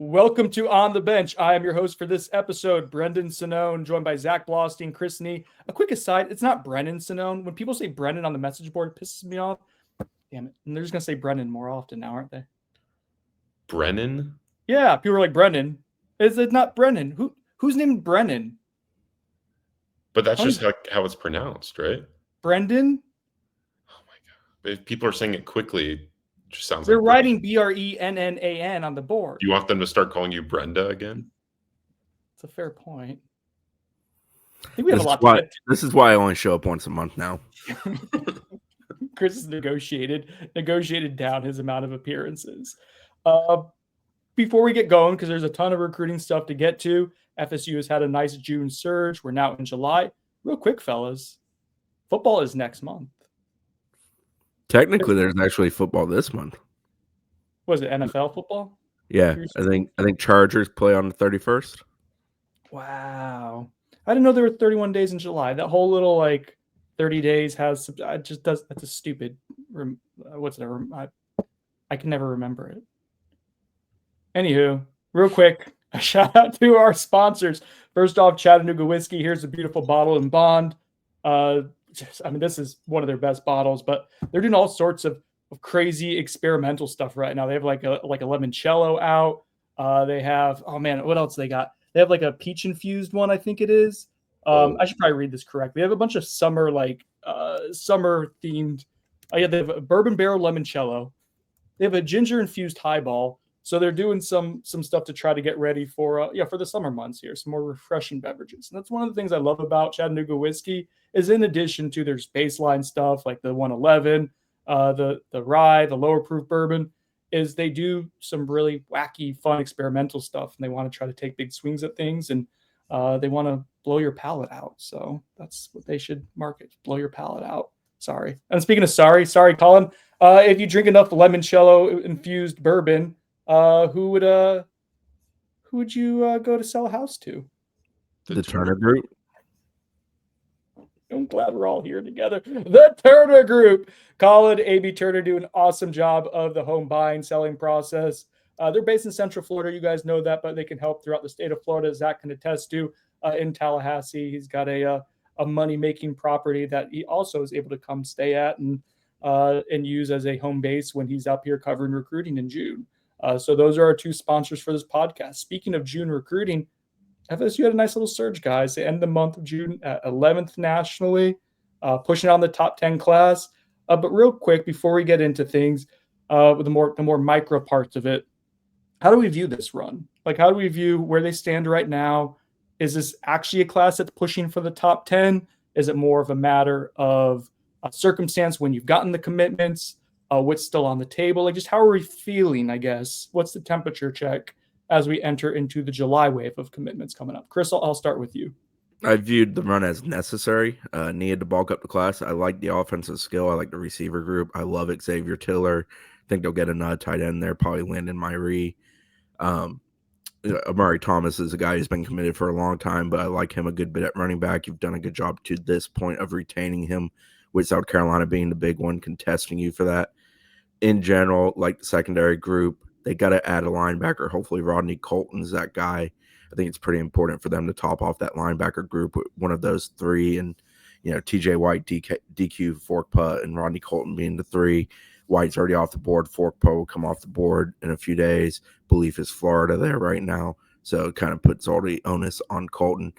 Welcome to On the Bench. I am your host for this episode, Brendan Sinone, joined by Zach Blostein, Chris Nee. A quick aside, it's not Brendan Sinone. When people say Brendan on the message board, it pisses me off. Damn it. And they're just going to say Brendan more often now, aren't they? Brennan? Yeah, people are like, Brendan. Is it not Brennan? Who's named Brennan? But that's just how it's pronounced, right? Brendan? Oh my God. If people are saying it quickly, it just sounds They're like writing Brennan on the board. You want them to start calling you Brenda again? It's a fair point. I think we have a lot to get to. This is why I only show up once a month now. Chris has negotiated down his amount of appearances. Before we get going, because there's a ton of recruiting stuff to get to, FSU has had a nice June surge. We're now in July. Real quick, fellas, football is next month. Technically, there's actually football this month. Was it NFL football? Yeah, I think Chargers play on the 31st. Wow. I didn't know there were 31 days in July. That whole little 30 days has that's a stupid I can never remember it. Anywho, real quick, a shout out to our sponsors. First off, Chattanooga Whiskey. Here's a beautiful bottle and bond. This is one of their best bottles, but they're doing all sorts of crazy experimental stuff right now. They have like a limoncello out. They have, what else they got? They have like a peach infused one, I think it is. I should probably read this correctly. They have a bunch of summer themed. They have a bourbon barrel limoncello. They have a ginger infused highball. So they're doing some stuff to try to get ready for the summer months here, some more refreshing beverages. And that's one of the things I love about Chattanooga Whiskey is in addition to there's baseline stuff like the 111, the rye, the lower proof bourbon, is they do some really wacky, fun, experimental stuff. And they want to try to take big swings at things and they want to blow your palate out. So that's what they should market, blow your palate out. Sorry. And speaking of sorry, Colin, if you drink enough limoncello infused bourbon, who would you go to sell a house to? The Turner Group. I'm glad we're all here together. The Turner Group. Colin, A.B. Turner do an awesome job of the home buying, selling process. They're based in Central Florida. You guys know that, but they can help throughout the state of Florida. Zach can attest to in Tallahassee. He's got a money-making property that he also is able to come stay at and use as a home base when he's up here covering recruiting in June. So those are our two sponsors for this podcast. Speaking of June recruiting, FSU had a nice little surge, guys. They end the month of June at 11th nationally, pushing on the top 10 class. But real quick, before we get into things, with the more micro parts of it, how do we view this run? Like, how do we view where they stand right now? Is this actually a class that's pushing for the top 10? Is it more of a matter of circumstance when you've gotten the commitments? What's still on the table? Like, just how are we feeling, I guess? What's the temperature check as we enter into the July wave of commitments coming up? Chris, I'll start with you. I viewed the run as necessary. Needed to bulk up the class. I like the offensive skill. I like the receiver group. I love Xavier Tiller. I think they'll get another tight end there, probably Landon Myrie. Amari Thomas is a guy who's been committed for a long time, but I like him a good bit at running back. You've done a good job to this point of retaining him, with South Carolina being the big one, contesting you for that. In general, like the secondary group, they got to add a linebacker. Hopefully Rodney Colton's that guy. I think it's pretty important for them to top off that linebacker group with one of those three. And, TJ White, DQ, Forkpa, and Rodney Colton being the three. White's already off the board. Forkpa will come off the board in a few days. Belief is Florida there right now. So it kind of puts all the onus on Colton.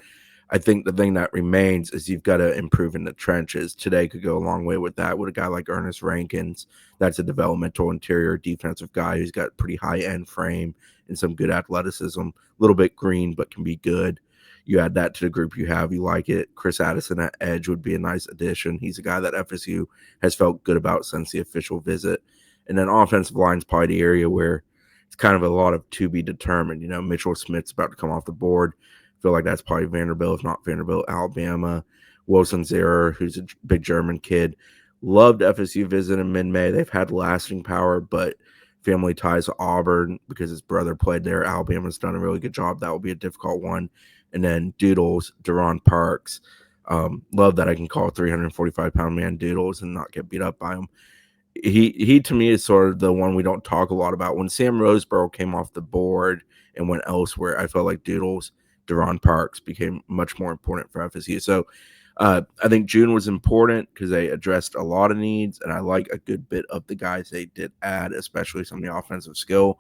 I think the thing that remains is you've got to improve in the trenches. Today could go a long way with that. With a guy like Ernest Rankins, that's a developmental interior defensive guy who's got a pretty high-end frame and some good athleticism. A little bit green, but can be good. You add that to the group you have, you like it. Chris Addison at edge would be a nice addition. He's a guy that FSU has felt good about since the official visit. And then offensive line's probably the area where it's kind of a lot of to be determined. Mitchell Smith's about to come off the board. Feel like that's probably Vanderbilt, if not Vanderbilt, Alabama. Wilson Zierer, who's a big German kid. Loved FSU visit in mid-May. They've had lasting power, but family ties to Auburn because his brother played there. Alabama's done a really good job. That will be a difficult one. And then Doodles, Deron Parks. Love that I can call a 345-pound man Doodles and not get beat up by him. he to me is sort of the one we don't talk a lot about. When Sam Roseborough came off the board and went elsewhere, I felt like Deron Parks became much more important for FSU. So I think June was important because they addressed a lot of needs, and I like a good bit of the guys they did add, especially some of the offensive skill.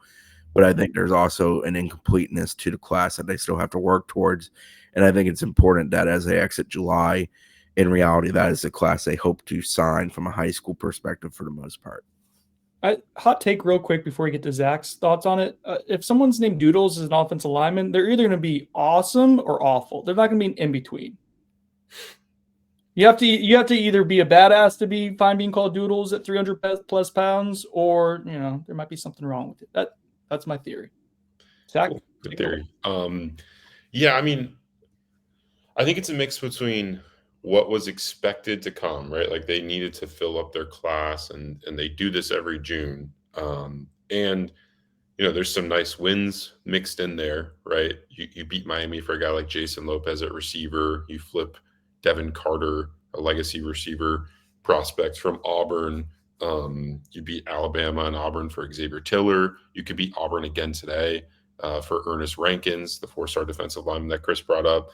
But I think there's also an incompleteness to the class that they still have to work towards. And I think it's important that as they exit July, in reality, that is the class they hope to sign from a high school perspective for the most part. Hot take real quick before we get to Zach's thoughts on it. If someone's named Doodles as an offensive lineman, they're either going to be awesome or awful. They're not going to be an in-between. You have to either be a badass to be fine being called Doodles at 300 plus pounds, or there might be something wrong with it. That's my theory. Zach, cool. Good theory. Yeah, I mean, I think it's a mix between what was expected to come, right? Like they needed to fill up their class, and they do this every June. And there's some nice wins mixed in there, right? You beat Miami for a guy like Jason Lopez at receiver. You flip Devin Carter, a legacy receiver prospect from Auburn. You beat Alabama and Auburn for Xavier Tiller. You could beat Auburn again today for Ernest Rankins, the 4-star defensive lineman that Chris brought up.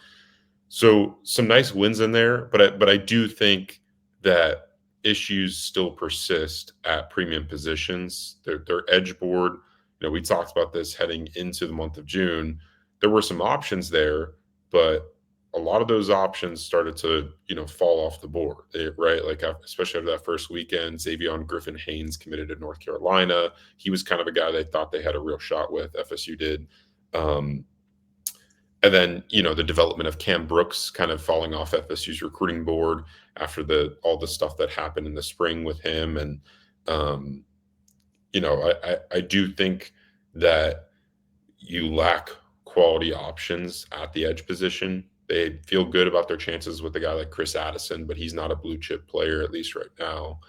So some nice wins in there, but I do think that issues still persist at premium positions. Their edge board, we talked about this heading into the month of June. There were some options there, but a lot of those options started to, fall off the board, right? Like especially after that first weekend, Xavier Griffin Haynes committed to North Carolina. He was kind of a guy they thought they had a real shot with. FSU did. And then, the development of Cam Brooks kind of falling off FSU's recruiting board after all the stuff that happened in the spring with him. And, I do think that you lack quality options at the edge position. They feel good about their chances with a guy like Chris Addison, but he's not a blue chip player, at least right now.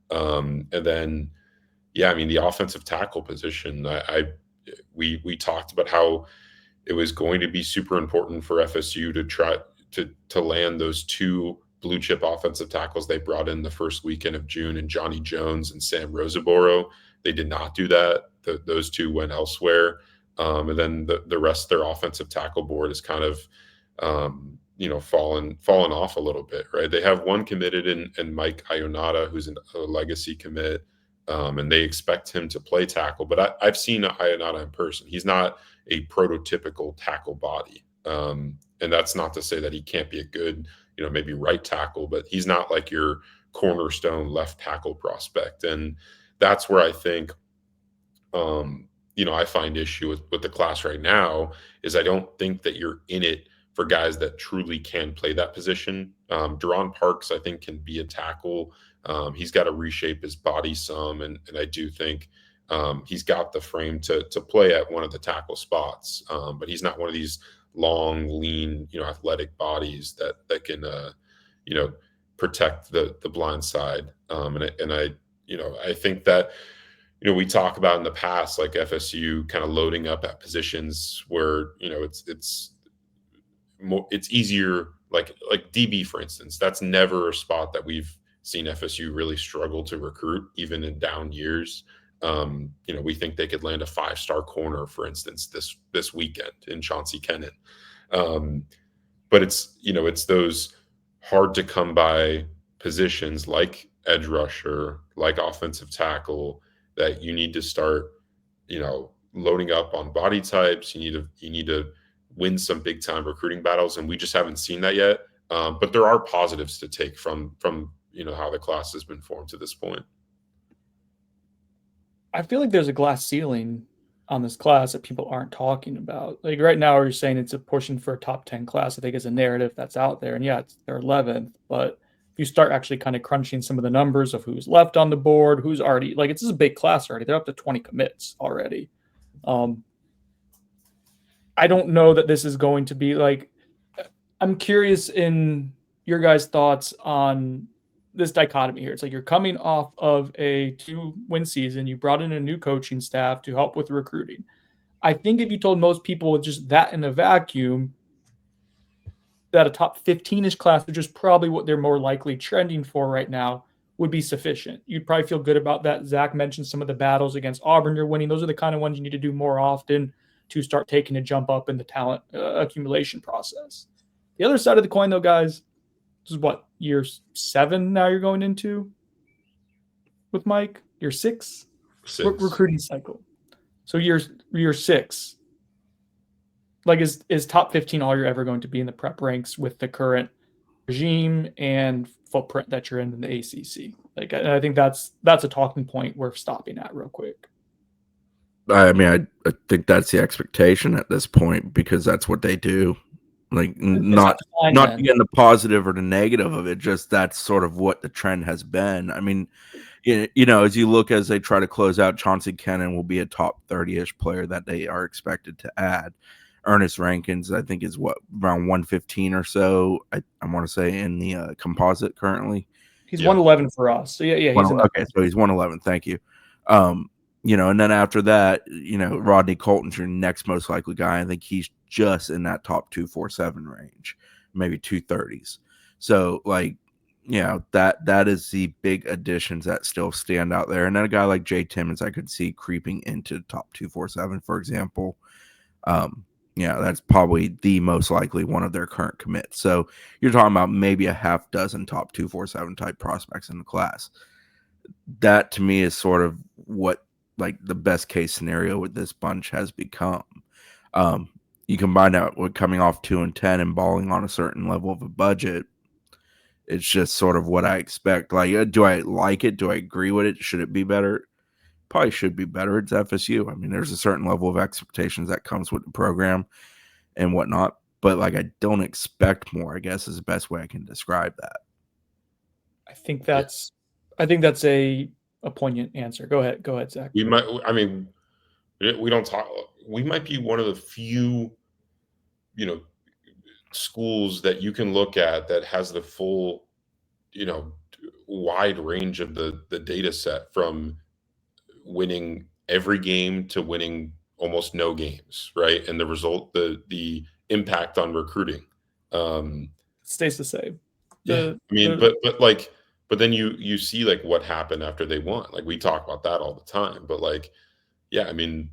And then, the offensive tackle position, we talked about how it was going to be super important for FSU to try to land those 2 blue chip offensive tackles they brought in the first weekend of June, and Johnny Jones and Sam Roseborough. They did not do that. Those 2 went elsewhere. And then the rest of their offensive tackle board is kind of, fallen off a little bit, right? They have one committed in Mike Ionata, who's a legacy commit, and they expect him to play tackle. But I've seen Ionata in person. He's not a prototypical tackle body. And that's not to say that he can't be a good, maybe right tackle, but he's not like your cornerstone left tackle prospect. And that's where I think, I find issue with the class right now is I don't think that you're in it for guys that truly can play that position. Deron Parks, I think, can be a tackle. He's got to reshape his body some, and I do think he's got the frame to play at one of the tackle spots, but he's not one of these long, lean, athletic bodies that can, protect the blind side. And I think that, we talk about in the past, like FSU kind of loading up at positions where, it's easier, like DB, for instance. That's never a spot that we've seen FSU really struggle to recruit, even in down years. We think they could land a 5-star corner, for instance, this weekend in Chauncey Kennan. But it's those hard to come by positions like edge rusher, like offensive tackle, that you need to start, loading up on body types. You need to win some big time recruiting battles, and we just haven't seen that yet. But there are positives to take from how the class has been formed to this point. I feel like there's a glass ceiling on this class that people aren't talking about. Like right now, you're saying it's a pushing for a top 10 class. I think is a narrative that's out there, and it's their 11th. But if you start actually kind of crunching some of the numbers of who's left on the board, who's already this is a big class already. They're up to 20 commits already. I don't know that this is going to be like. I'm curious in your guys' thoughts on this dichotomy here. It's like you're coming off of a 2-win season. You brought in a new coaching staff to help with recruiting. I think if you told most people just that in a vacuum, that a top 15-ish class, which is probably what they're more likely trending for right now, would be sufficient. You'd probably feel good about that. Zach mentioned some of the battles against Auburn you're winning. Those are the kind of ones you need to do more often to start taking a jump up in the talent accumulation process. The other side of the coin, though, guys, this is what, year 7 now you're going into with Mike? Year 6? Recruiting cycle. So year 6. Like, is top 15 all you're ever going to be in the prep ranks with the current regime and footprint that you're in the ACC? Like, I think that's a talking point worth stopping at real quick. I mean, I think that's the expectation at this point, because that's what they do. Like, not again the positive or the negative of it, just that's sort of what the trend has been. I mean, you know, as you look as they try to close out, Chauncey Kennan will be a top 30-ish player that they are expected to add. Ernest Rankins, I think, is around 115 or so. I want to say in the composite currently. He's 111 for us. So yeah, he's okay. So he's 111. Thank you. You know, and then after that, you know, Rodney Colton's your next most likely guy. I think he's just in that top 247 range, maybe 230s. So, like, you know, that is the big additions that still stand out there. And then a guy like Jay Timmons, I could see creeping into top 247, for example. Yeah, that's probably the most likely one of their current commits. So you're talking about maybe a half dozen top 247 type prospects in the class. That to me is sort of what, like, the best case scenario with this bunch has become. You combine that with coming off 2-10 and balling on a certain level of a budget. It's just sort of what I expect. Like, do I like it? Do I agree with it? Should it be better? Probably should be better. It's FSU. I mean, there's a certain level of expectations that comes with the program and whatnot. But, like, I don't expect more, I guess, is the best way I can describe that. I think that's a poignant answer. Go ahead, Zach. We might be one of the few, you know, schools that you can look at that has the full, you know, wide range of the data set, from winning every game to winning almost no games, right? And the result, the impact on recruiting stays the same. But then you see, like, what happened after they won. Like, we talk about that all the time, but, like, yeah, I mean,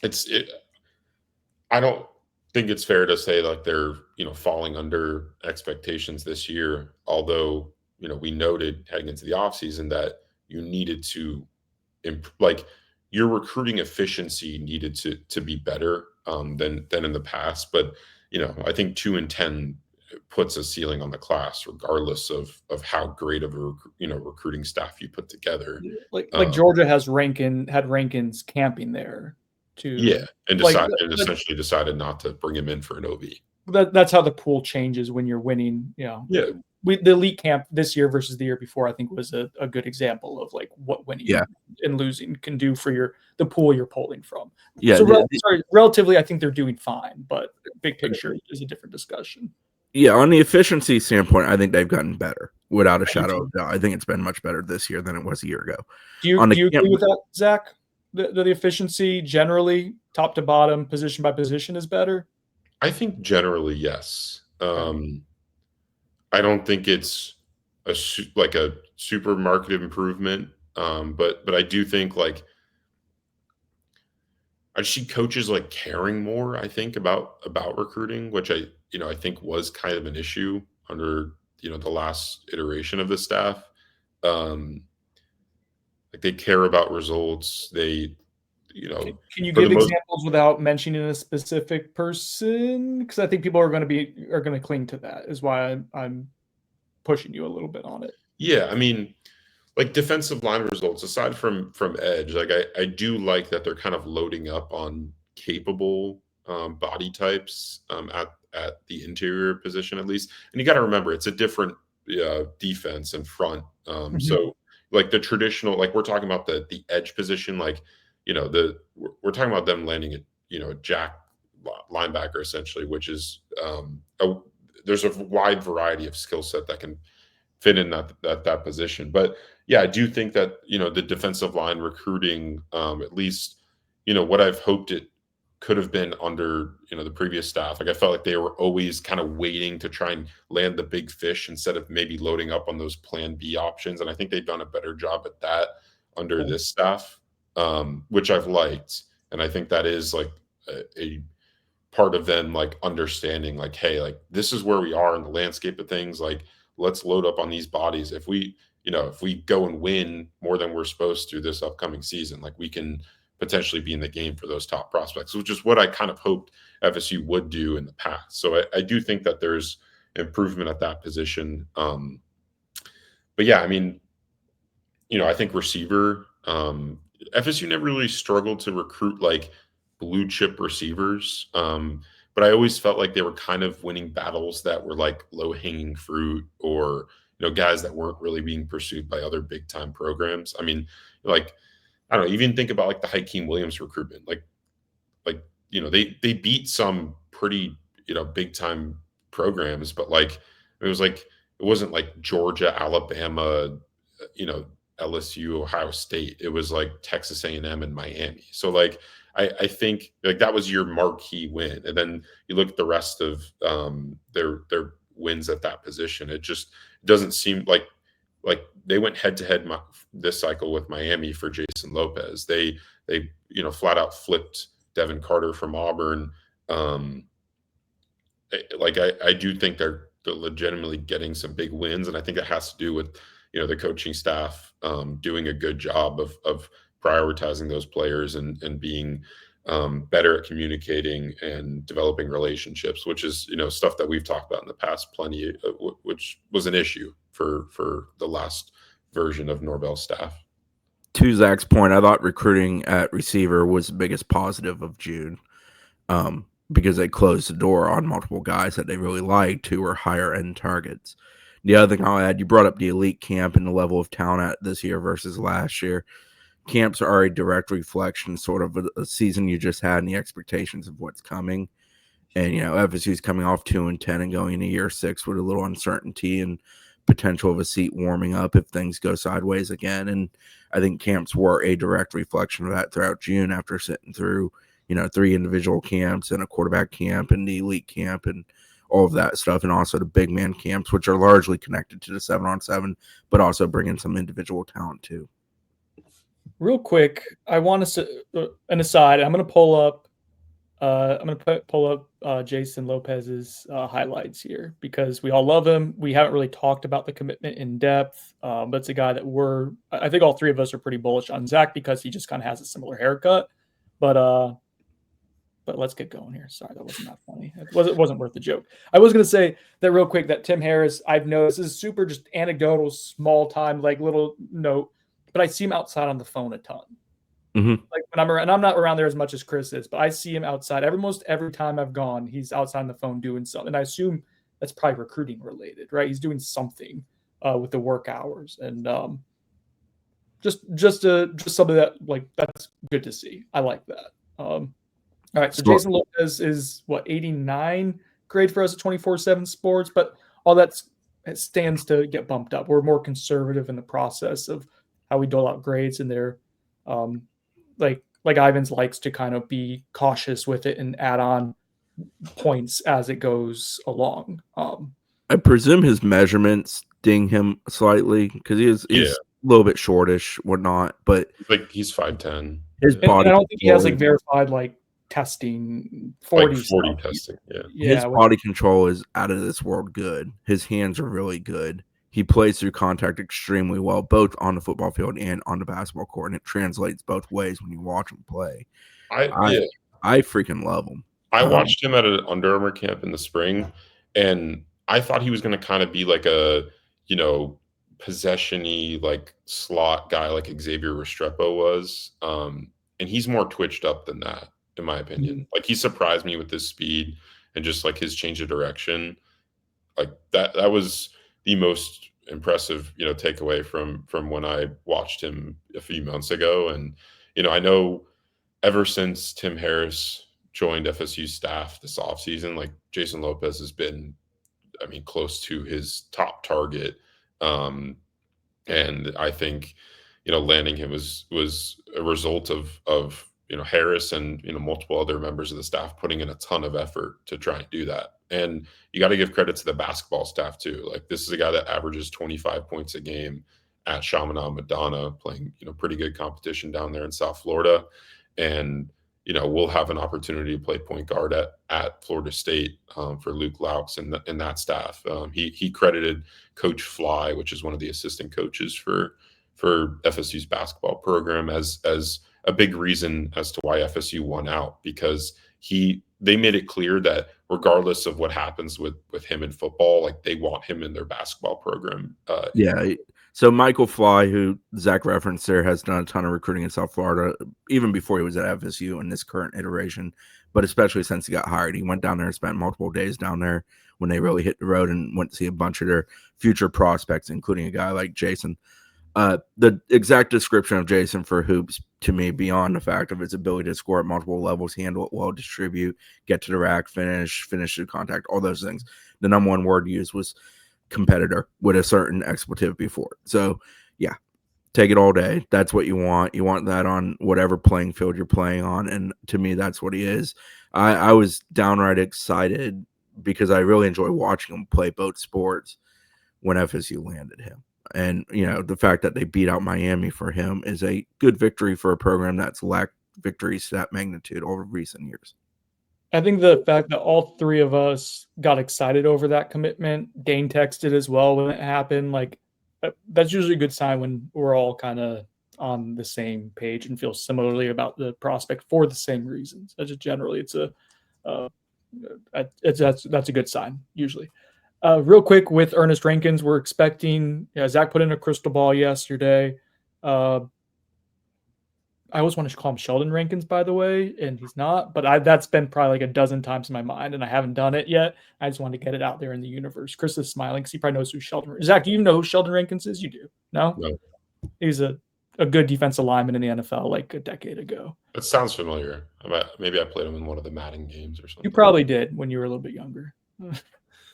I don't think it's fair to say, like, they're, you know, falling under expectations this year. Although, you know, we noted heading into the offseason that you needed to like, your recruiting efficiency needed to be better than in the past. But, you know, I think 2-10 puts a ceiling on the class, regardless of how great of a recruiting staff you put together. Like Georgia had Rankins camping there too. Yeah, and essentially decided not to bring him in for an OB. That's how the pool changes when you're winning. You know, yeah. The elite camp this year versus the year before, I think, was a good example of, like, what winning and losing can do for the pool you're pulling from. Yeah. So relatively, I think they're doing fine, but big picture is a different discussion. Yeah, on the efficiency standpoint, I think they've gotten better without a shadow of doubt. I think it's been much better this year than it was a year ago. Do you agree with that, Zach? The efficiency generally, top to bottom, position by position, is better? I think generally, yes. I don't think it's a super market improvement, but I do think, like, I see coaches, like, caring more, I think, about recruiting, which I think was kind of an issue under, you know, the last iteration of the staff. Like, they care about results. They, you know, can you give examples without mentioning a specific person? Because I think people are going to cling to that. Is why I'm pushing you a little bit on it. Yeah, I mean, like, defensive line results aside from edge, like, I do like that they're kind of loading up on capable body types at the interior position, at least. And you got to remember, it's a different defense and front. So, like, the traditional, like, we're talking about the edge position, like, you know, we're talking about them landing at, you know, jack linebacker essentially, which is there's a wide variety of skill set that can fit in that position. But yeah, I do think that, you know, the defensive line recruiting, at least, you know, what I've hoped it could have been under, the previous staff. Like I felt like they were always kind of waiting to try and land the big fish instead of maybe loading up on those plan B options. And I think they've done a better job at that under this staff, which I've liked. And I think that is like a part of them like understanding like, hey, like this is where we are in the landscape of things. Like let's load up on these bodies. If we go and win more than we're supposed to this upcoming season, like we can potentially be in the game for those top prospects, which is what I kind of hoped FSU would do in the past. So I do think that there's improvement at that position. But yeah, I mean, I think receiver, FSU never really struggled to recruit like blue chip receivers. But I always felt like they were kind of winning battles that were like low hanging fruit, or, guys that weren't really being pursued by other big time programs. I mean, like, I don't know, even think about like the Hakeem Williams recruitment. Like, they beat some pretty, big time programs, but like it wasn't like Georgia, Alabama, LSU, Ohio State. It was like Texas A&M and Miami. So like I think like that was your marquee win. And then you look at the rest of their wins at that position. It just doesn't seem like they went head to head this cycle with Miami for Jason Lopez. They flat out flipped Devin Carter from Auburn. I do think they're legitimately getting some big wins, and I think it has to do with the coaching staff doing a good job of prioritizing those players and being better at communicating and developing relationships, which is stuff that we've talked about in the past plenty, which was an issue for the last version of Norvell's staff. To Zach's point, I thought recruiting at receiver was the biggest positive of June, because they closed the door on multiple guys that they really liked who were higher end targets. The other thing I'll add, you brought up the elite camp and the level of talent at this year versus last year. Camps are a direct reflection sort of a season you just had and the expectations of what's coming. And, FSU's coming off 2-10 and going into year 6 with a little uncertainty and potential of a seat warming up if things go sideways again. And I think camps were a direct reflection of that throughout June after sitting through, 3 individual camps and a quarterback camp and the elite camp and all of that stuff, and also the big man camps, which are largely connected to the 7-on-7, but also bringing some individual talent too. Real quick, I want to an aside. I'm going to pull up. Jason Lopez's highlights here because we all love him. We haven't really talked about the commitment in depth, but it's a guy that I think all three of us are pretty bullish on. Zach because he just kind of has a similar haircut, but let's get going here. Sorry, that wasn't that funny. It wasn't worth the joke. I was going to say that real quick that Tim Harris, I've noticed, this is super just anecdotal, small time, like little note, but I see him outside on the phone a ton. Mm-hmm. Like when I'm around, I'm not around there as much as Chris is, but I see him outside almost every time I've gone. He's outside on the phone doing something. And I assume that's probably recruiting related, right? He's doing something with the work hours, and just something that like that's good to see. I like that. All right, so Jason Lopez is 89 grade for us at 24/7 Sports, but all it stands to get bumped up. We're more conservative in the process of how we dole out grades, and they're like Ivans likes to kind of be cautious with it and add on points as it goes along. I presume his measurements ding him slightly because he's a little bit shortish, whatnot, but like he's 5'10". His body. I don't think he has like verified like testing 40 like 40 testing. His body control is out of this world good. His hands are really good. He plays through contact extremely well, both on the football field and on the basketball court, and it translates both ways when you watch him play. I freaking love him. I watched him at an Under Armour camp in the spring, and I thought he was going to kind of be like a, possession-y, like slot guy like Xavier Restrepo was. And he's more twitched up than that, in my opinion. Mm-hmm. Like he surprised me with his speed and just like his change of direction. Like that was the most impressive, takeaway from when I watched him a few months ago. And, I know ever since Tim Harris joined FSU staff this offseason, like Jason Lopez has been, close to his top target. And I think, landing him was a result of Harris and multiple other members of the staff putting in a ton of effort to try and do that. And you got to give credit to the basketball staff too. Like, this is a guy that averages 25 points a game at Chaminade Madonna, playing pretty good competition down there in South Florida, and we'll have an opportunity to play point guard at Florida State for Luke Laux and that staff. He credited Coach Fly, which is one of the assistant coaches for FSU's basketball program, as a big reason as to why FSU won out, because they made it clear that regardless of what happens with him in football, like, they want him in their basketball program. Yeah. So Michael Fly, who Zach referenced there, has done a ton of recruiting in South Florida, even before he was at FSU in this current iteration, but especially since he got hired. He went down there and spent multiple days down there when they really hit the road, and went to see a bunch of their future prospects, including a guy like Jason. The exact description of Jason for hoops, to me, beyond the fact of his ability to score at multiple levels, handle it well, distribute, get to the rack, finish the contact, all those things. The number one word used was competitor, with a certain expletive before. So yeah, take it all day. That's what you want. You want that on whatever playing field you're playing on. And to me, that's what he is. I was downright excited because I really enjoy watching him play both sports when FSU landed him. And, the fact that they beat out Miami for him is a good victory for a program that's lacked victories to that magnitude over recent years. I think the fact that all three of us got excited over that commitment, Dane texted as well when it happened, like, that's usually a good sign when we're all kind of on the same page and feel similarly about the prospect for the same reasons. Just generally, that's a good sign usually. Real quick with Ernest Rankins, we're expecting. Zach put in a crystal ball yesterday. I always want to call him Sheldon Rankins, by the way, and he's not. But that's been probably like a dozen times in my mind, and I haven't done it yet. I just wanted to get it out there in the universe. Chris is smiling because he probably knows who Sheldon. Zach, do you know who Sheldon Rankins is? You do? No. He's a good defensive lineman in the NFL like a decade ago. That sounds familiar. Maybe I played him in one of the Madden games or something. You probably did when you were a little bit younger.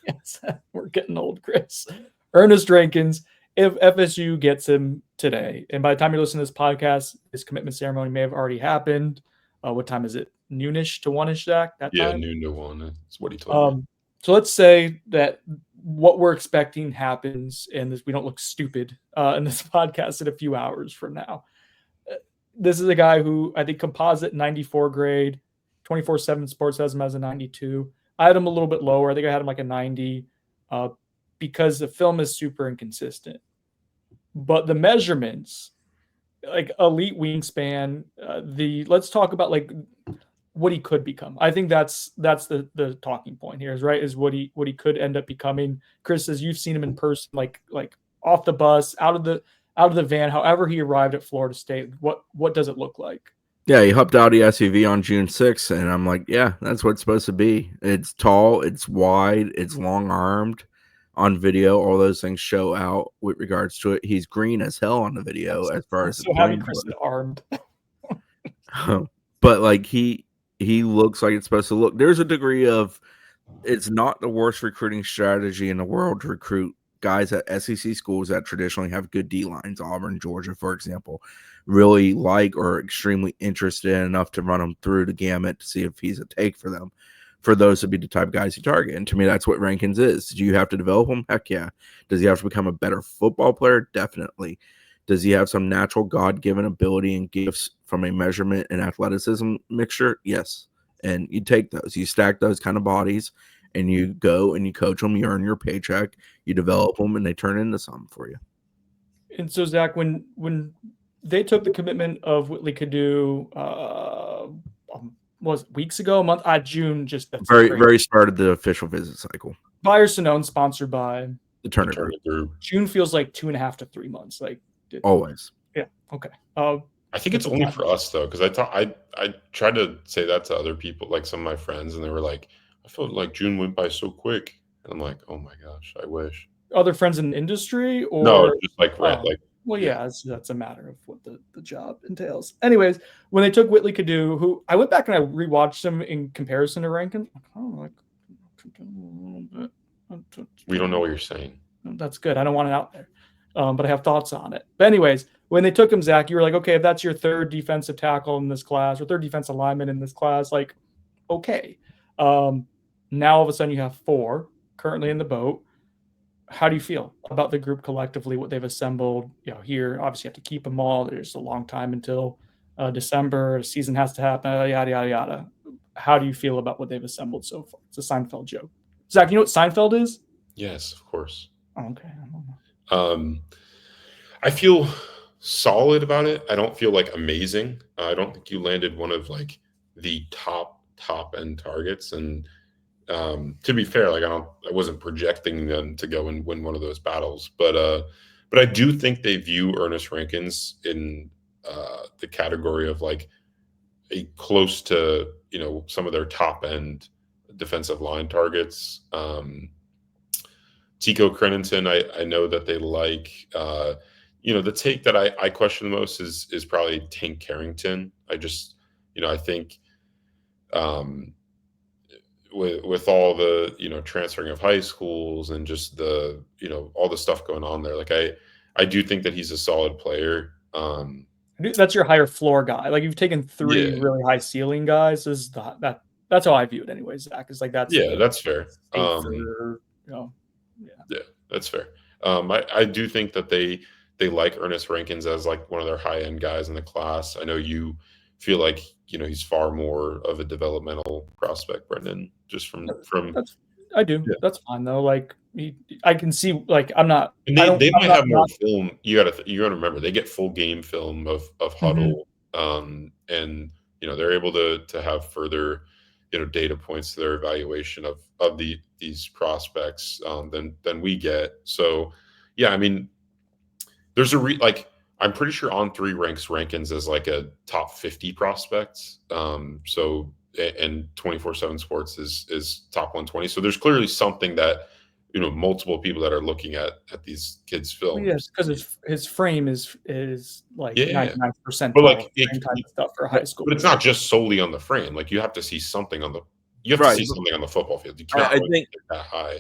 Yes, we're getting old, Chris. Ernest Rankins. If FSU gets him today, and by the time you're listening to this podcast, his commitment ceremony may have already happened. What time is it? Noonish to one-ish, Zach? That time? Noon to one. That's what he told me. So let's say that what we're expecting happens, and we don't look stupid in this podcast in a few hours from now. This is a guy who I think composite 94 grade, 24/7 Sports has him as a 92. I had him a little bit lower. I think I had him like a 90. Because the film is super inconsistent. But the measurements, like elite wingspan, let's talk about like what he could become. I think that's the talking point here, is what he could end up becoming. Chris says you've seen him in person, like off the bus, out of the van, however he arrived at Florida State. What does it look like? Yeah, he hopped out of the SUV on June 6th, and I'm like, yeah, that's what it's supposed to be. It's tall, it's wide, it's long-armed. On video, all those things show out with regards to it. He's green as hell on the video as far as so having Chris is armed. But like he looks like it's supposed to look. There's a degree of, it's not the worst recruiting strategy in the world to recruit guys at SEC schools that traditionally have good D lines. Auburn, Georgia, for example, really like or extremely interested enough to run him through the gamut to see if he's a take for them. For those to be the type of guys you target. And to me, that's what Rankins is. Do you have to develop him? Heck yeah. Does he have to become a better football player? Definitely. Does he have some natural God-given ability and gifts from a measurement and athleticism mixture? Yes. And you take those. You stack those kind of bodies, and you go and you coach them. You earn your paycheck. You develop them, and they turn into something for you. And so, Zach, when they took the commitment of Whitley Cadu, was weeks ago, a month, June, just very start of the official visit cycle. Buyer Sonone, sponsored by the Turner Group. June feels like 2.5 to 3 months, like always. Yeah. Okay. I think it's only for us though, because I tried to say that to other people, like some of my friends, and they were like, "I felt like June went by so quick," and I'm like, "Oh my gosh, I wish." Other friends in the industry, or no, just like well, yeah, that's a matter of what the job entails. Anyways, when they took Whitley Cadu, who I went back and I rewatched him in comparison to Rankins, we don't know what you're saying. That's good. I don't want it out there, but I have thoughts on it. But anyways, when they took him, Zach, you were like, okay, if that's your third defensive tackle in this class or third defensive lineman in this class, like, okay. Now all of a sudden you have 4 currently in the boat. How do you feel about the group collectively, what they've assembled? Here, obviously you have to keep them all. There's a long time until December. The season has to happen, yada, yada, yada. How do you feel about what they've assembled so far? It's a Seinfeld joke. Zach, you know what Seinfeld is? Yes, of course. Oh, okay. I feel solid about it. I don't feel like amazing. I don't think you landed one of like the top end targets. And to be fair, like I wasn't projecting them to go and win one of those battles, but I do think they view Ernest Rankins in the category of like a close to some of their top end defensive line targets. Tico Crennington, I know that they like. The take that I question the most is probably Tank Carrington. I just, I think with all the transferring of high schools and just the all the stuff going on there, like I do think that he's a solid player. That's your higher floor guy. Like you've taken 3 really high ceiling guys. That's how I view it, anyways. Zach is like that's that's fair. Yeah, that's fair. I do think that they like Ernest Rankins as like one of their high end guys in the class. I know you feel like he's far more of a developmental prospect, Brendan. Just from I do. Yeah. That's fine though. Like I can see. Like I'm not. And they might have more film. You gotta remember they get full game film of Huddle, and they're able to have further data points to their evaluation of these prospects than we get. So yeah, I mean, there's I'm pretty sure On3 ranks Rankins as like a top 50 prospects. So and 24/7 Sports is top 120. So there's clearly something that multiple people that are looking at these kids' films. Well, yes, because his frame is like 99%. But like type of stuff for high school. But it's not just solely on the frame. Like you have to see something on the to see something on the football field. You cannot get that high.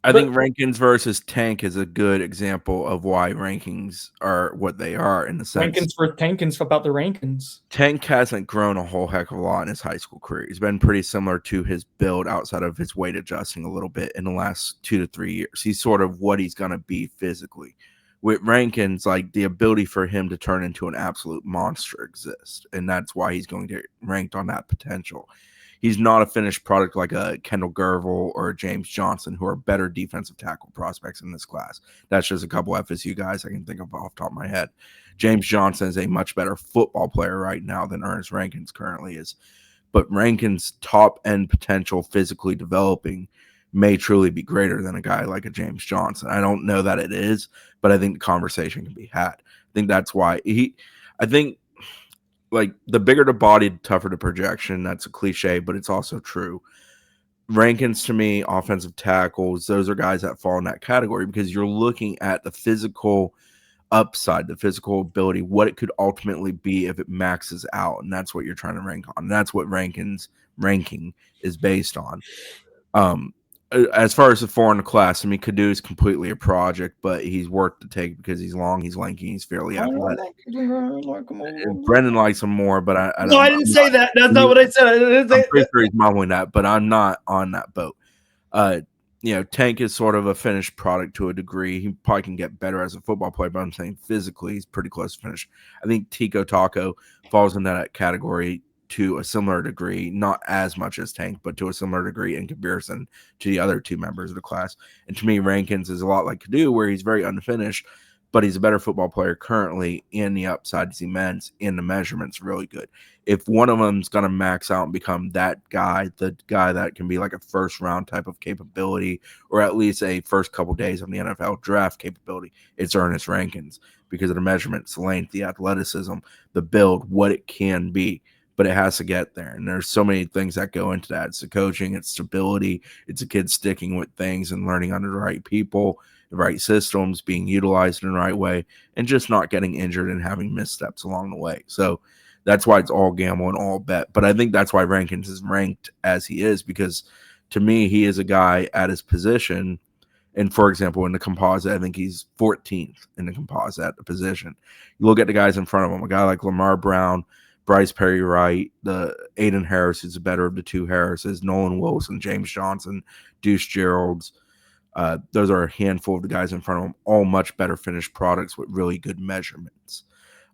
I think Rankins versus Tank is a good example of why rankings are what they are in the sense. Tankins about the Rankins. Tank hasn't grown a whole heck of a lot in his high school career. He's been pretty similar to his build outside of his weight adjusting a little bit in the last 2 to 3 years. He's sort of what he's going to be physically. With Rankins, like the ability for him to turn into an absolute monster exists, and that's why he's going to get ranked on that potential. He's not a finished product like a Kendall Gervil or a James Johnson, who are better defensive tackle prospects in this class. That's just a couple FSU guys I can think of off the top of my head. James Johnson is a much better football player right now than Ernest Rankins currently is. But Rankins' top-end potential physically developing may truly be greater than a guy like a James Johnson. I don't know that it is, but I think the conversation can be had. I think that's why like the bigger the body, the tougher the projection. That's a cliche, but it's also true. Rankins, to me, offensive tackles, those are guys that fall in that category because you're looking at the physical upside, the physical ability, what it could ultimately be if it maxes out. And that's what you're trying to rank on. And that's what Rankins ranking is based on. As far as the 4 in the class, I mean, Kadu is completely a project, but he's worth the take because he's long, he's lanky, he's fairly athletic. Brendan likes him more, but I didn't say that. That's not what I said. I'm pretty sure he's mumbling that, but I'm not on that boat. Tank is sort of a finished product to a degree. He probably can get better as a football player, but I'm saying physically he's pretty close to finish. I think Tico Taco falls in that category to a similar degree, not as much as Tank, but to a similar degree in comparison to the other 2 members of the class. And to me, Rankins is a lot like Kadu, where he's very unfinished, but he's a better football player currently, and the upside is immense, and the measurements really good. If one of them's going to max out and become that guy, the guy that can be like a first-round type of capability, or at least a first couple days of the NFL draft capability, it's Ernest Rankins because of the measurements, the length, the athleticism, the build, what it can be. But it has to get there. And there's so many things that go into that. It's the coaching, it's stability, it's a kid sticking with things and learning under the right people, the right systems, being utilized in the right way, and just not getting injured and having missteps along the way. So that's why it's all gamble and all bet. But I think that's why Rankins is ranked as he is, because to me, he is a guy at his position And for example, in the composite, I think he's 14th in the composite at the position. You look at the guys in front of him, a guy like Lamar Brown, Bryce Perry Wright, the Aiden Harris, who's the better of the two Harrises, Nolan Wilson, James Johnson, Deuce Geralds. Those are a handful of the guys in front of him, all much better finished products with really good measurements.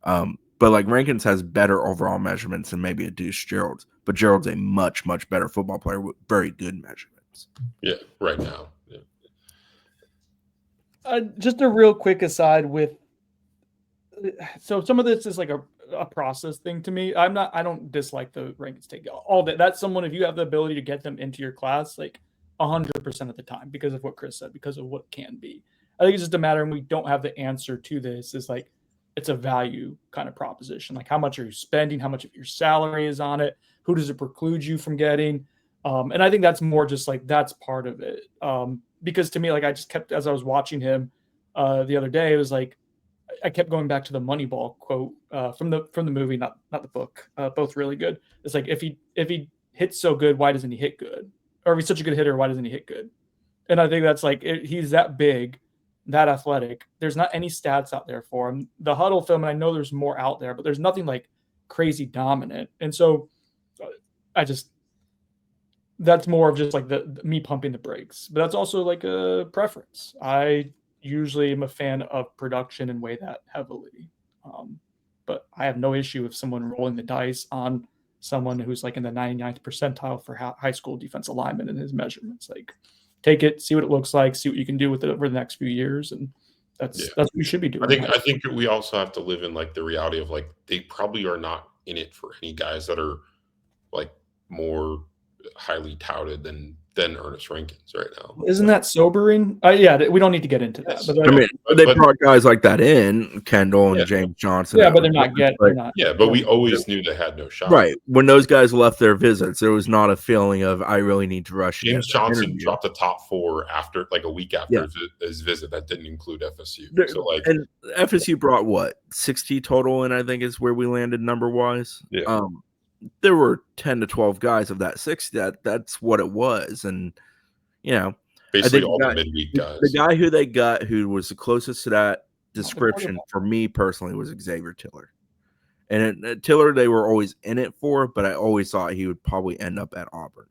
But like Rankins has better overall measurements than maybe a Deuce Geralds, but Gerald's a much, much better football player with very good measurements. Yeah, right now. Yeah. Just a real quick aside with, so some of this is like a process thing to me. I don't dislike the Rankins take all that. That's someone, if you have the ability to get them into your class, like 100% of the time, because of what Chris said, because of what can be. I think it's just a matter, and we don't have the answer to this. Is like, it's a value kind of proposition. Like, how much are you spending? How much of your salary is on it? Who does it preclude you from getting? And I think that's more just like, that's part of it. Because to me, like, I just kept, as I was watching him the other day, it was like, I kept going back to the Moneyball quote from the movie, not the book. Both really good. It's like, if he hits so good, why doesn't he hit good? Or if he's such a good hitter, why doesn't he hit good? And I think that's like, he's that big, that athletic. There's not any stats out there for him. The huddle film, and I know there's more out there, but there's nothing like crazy dominant. And so that's more of just like me pumping the brakes. But that's also like a preference. I usually am a fan of production and weigh that heavily. But I have no issue with someone rolling the dice on someone who's like in the 99th percentile for high school defensive lineman in his measurements. Like, take it, see what it looks like, see what you can do with it over the next few years. And that's what you should be doing. I think we also have to live in like the reality of like, they probably are not in it for any guys that are like more highly touted than Ernest Rankins right now. Isn't that sobering? Yeah, we don't need to get into that. But I mean, they brought guys like that in, Kendall and James Johnson. Yeah, but they're not getting. Yeah, but we always knew they had no shot. Right. When those guys left their visits, there was not a feeling of, I really need to rush. James Johnson dropped the top 4 after, like, a week after his visit. That didn't include FSU. So, like, and FSU brought what, 60 total, and I think is where we landed number wise. Yeah. There were 10 to 12 guys of that 60. That's what it was, and you know, basically all the midweek guys. The guy who they got, who was the closest to that description for me personally, was Xavier Tiller. And Tiller, they were always in it for, but I always thought he would probably end up at Auburn.